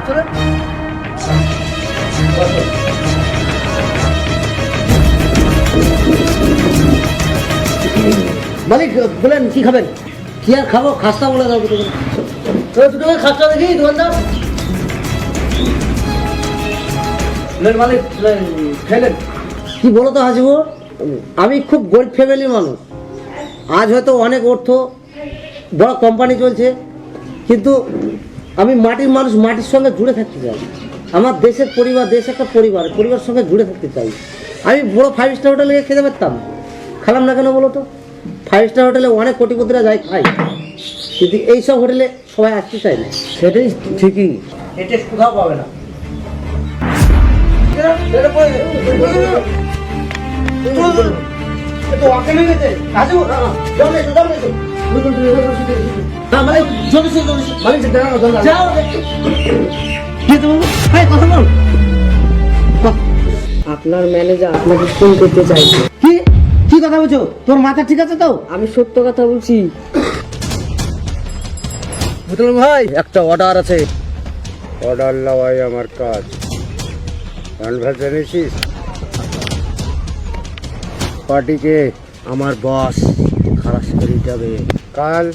চলেন। মালিক বলেন কি খাবেন? কি আর খাবো? খাস্তা বলে দাও দুটো করে। দুটো করে খাস্তা দেখি দোকানদার। মালিক খেলেন। কি বলো তো হাসিবু, আমি খুব গরিব ফ্যামিলির মানুষ। আজ হয়তো অনেক অর্থ, বড় কোম্পানি চলছে, কিন্তু আমি মাটির মানুষ, মাটির সঙ্গে জুড়ে থাকতে চাই। আমার দেশের পরিবার, দেশ একটা পরিবার, পরিবারের সঙ্গে জুড়ে থাকতে চাই। আমি বড় 5 স্টার হোটেলে গিয়ে খেতে পারতাম, খেলাম না কেন বলো তো? 5 স্টার হোটেলে অনেক কোটিপতিরা যায় খাই, কিন্তু এইসব হোটেলে সবাই আসতে চায় না। সেটাই ঠিকই, এটা কোথাও পাবে না। আপনার ম্যানেজার আপনাকে ফোন করতে চাইছে। কি কি কথা বলছো? তোর মাথা ঠিক আছে তো? আমি সত্য কথা বলছি। বুতল ভাই, একটা অর্ডার আছে। অর্ডার লওয়াই আমার কাজ। কনভার্স জেনেছিস? পার্টিকে আমার বস খালাস করে যাবে। কাল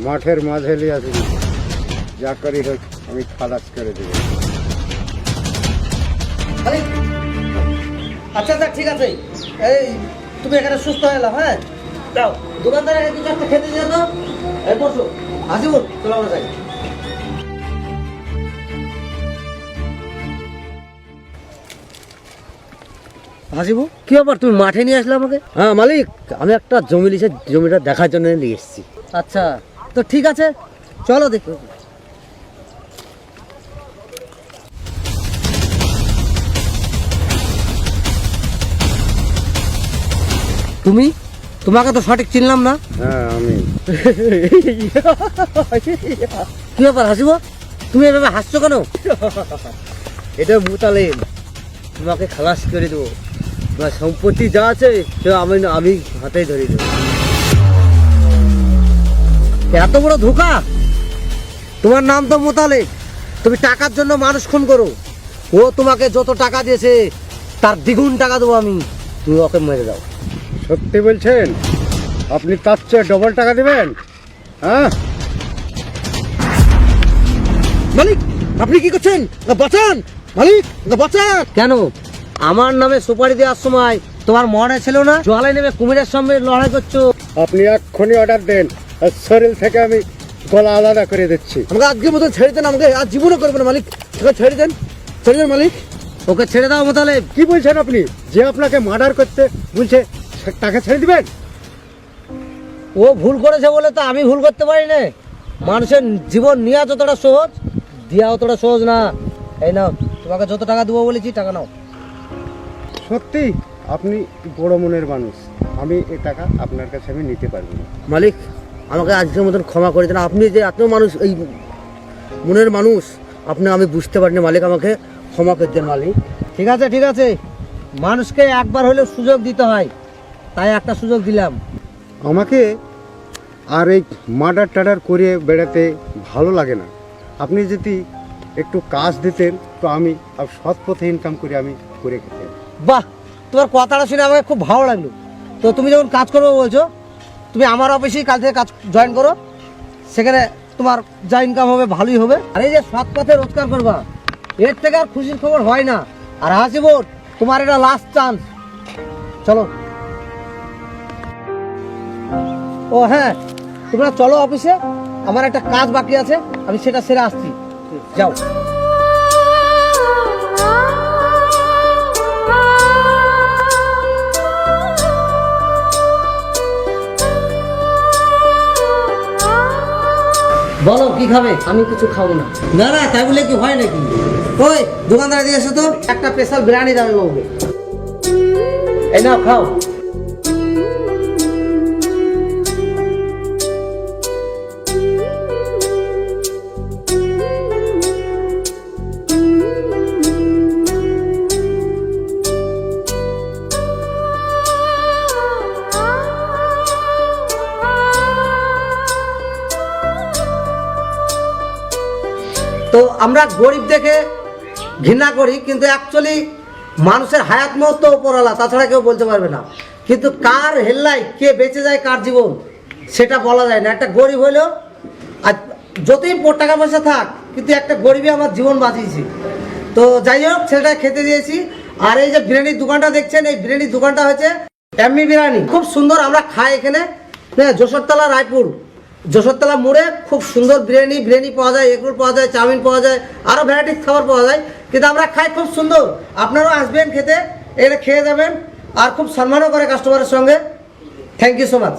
মাঠের মাঝে নিয়ে আসবি, যা করি হোক আমি খালাস করে দেবো। আচ্ছা আচ্ছা ঠিক আছে, এই তুমি এখানে সুস্থ হয়ে এলাম। হ্যাঁ যাও, দোকানদারে কিছু একটা খেতে দিয়ে দাও। এই বসো, আসিবুন, চলো আমরা যাই। হাসিবু, কি ব্যাপার তুমি মাঠে নিয়ে আসলে আমাকে? হ্যাঁ মালিক, আমি একটা জমি লিখে জমিটা দেখার জন্য নিয়ে এসেছি। আচ্ছা তো ঠিক আছে, চলো দেখো। তুমি, তোমাকে তো সঠিক চিনলাম না। হ্যাঁ আমি। কি ব্যাপার হাসিবু, তুমি এভাবে হাসছো কেন? এটা মুতালেম, তোমাকে খালাস করে দেবো। তোমার সম্পত্তি যা আছে সে আমি হাতেই ধরে দেবো। এত বড় ধোঁকা! তোমার নাম তো মোতালেব, তুমি টাকার জন্য মানুষ খুন করো। ও তোমাকে যত টাকা দিয়েছে তার দ্বিগুণ টাকা দেবো আমি, তুমি ওকে মেরে দাও। সত্যি বলছেন? আপনি তার চেয়ে ডবল টাকা দেবেন? হ্যাঁ মালিক, আপনি কি করছেন? বাঁচান মালিক, বাঁচান। কেন? আমার নামে সুপারি দেওয়ার সময় তোমার মনে ছিল না জলে নেমে কুমিরের সঙ্গে লড়াই করছো? আপনি এক্ষুনি অর্ডার দেন, আর শরীর থেকে আমি গলা আলাদা করে দিচ্ছি। আমাকে আজকের মতন ছেড়ে দেন, আমাকে আজ জীবনও করবো না মালিক। ওকে ছেড়ে দেন, ছেড়ে দেন মালিক, ওকে ছেড়ে দাও মোতালেব। কি বলছেন আপনি? যে আপনাকে মার্ডার করতে বলছে তাকে ছেড়ে দিবেন? ও ভুল করেছে বলে তো আমি ভুল করতে পারি না। মানুষের জীবন নেওয়া যতটা সহজ, দেওয়া অতটা সহজ না। এই নাও, তোমাকে যত টাকা দেবো বলেছি টাকা নাও। সত্যি আপনি বড় মনের মানুষ, আমি এই টাকা আপনার কাছে আমি নিতে পারবো না। মালিক, আমাকে আজকের মতন ক্ষমা করে দেন। আপনি যে এত মানুষ, এই মনের মানুষ, আপনি আমি বুঝতে পারিনি মালিক, আমাকে ক্ষমা করে দেন মালিক। ঠিক আছে ঠিক আছে, মানুষকে একবার হলেও সুযোগ দিতে হয়, তাই একটা সুযোগ দিলাম। আমাকে আর এই মার্ডার টাডার করে বেড়াতে ভালো লাগে না। আপনি যদি একটু কাজ দিতেন তো আমি আর সৎ পথে ইনকাম করে আমি করে খেতাম। বাহ, তোমার কথাটা শুনে আমাকে খুব ভালো লাগলো। তো তুমি যখন কাজ করবো বলছো, তুমি আমার অফিসেই কাল থেকে কাজ জয়েন করো। সেখানে তোমার যা ইনকাম হবে ভালোই হবে। আর এই যে সৎ পথে রোজগার করবা, এর থেকে আর খুশির খবর হয় না। আর হাসিবুর, তোমার এটা লাস্ট চান্স। চলো। ও হ্যাঁ, তোমরা চলো অফিসে, আমার একটা কাজ বাকি আছে, আমি সেটা সেরে আসছি। যাও। বলো কি খাবে? আমি কিছু খাবো না। না না, তাই বলে কি হয় নাকি? ওই দোকানদার দিয়ে এসো তো, একটা স্পেশাল বিরিয়ানি দাও বাবুকে। এই নাও খাও। তো আমরা গরিব দেখে ঘৃণা করি, কিন্তু অ্যাকচুয়ালি মানুষের হায়াত মত তো ওপরওয়ালা, তাছাড়া কেউ বলতে পারবে না। কিন্তু কার হেল্লায় কে বেঁচে যায় কার জীবন সেটা বলা যায় না। একটা গরিব হলেও আর যতই টাকা পয়সা থাক, কিন্তু একটা গরিবই আমার জীবন বাঁচিয়েছে। তো যাই হোক, ছেলেটা খেতে দিয়েছি। আর এই যে বিরিয়ানির দোকানটা দেখছেন, এই বিরিয়ানির দোকানটা হচ্ছে এমনি বিরিয়ানি, খুব সুন্দর। আমরা খাই এখানে, হ্যাঁ, যশোরতলা রায়পুর, যশোরতলা মোড়ে খুব সুন্দর বিরিয়ানি পাওয়া যায়, এগরোল পাওয়া যায়, চাউমিন পাওয়া যায়, আরও ভ্যারাইটিস খাবার পাওয়া যায়। কিন্তু আমরা খাই খুব সুন্দর। আপনারাও আসবেন খেতে, এখানে খেয়ে যাবেন। আর খুব সম্মানও করে কাস্টমারের সঙ্গে। Thank you so much.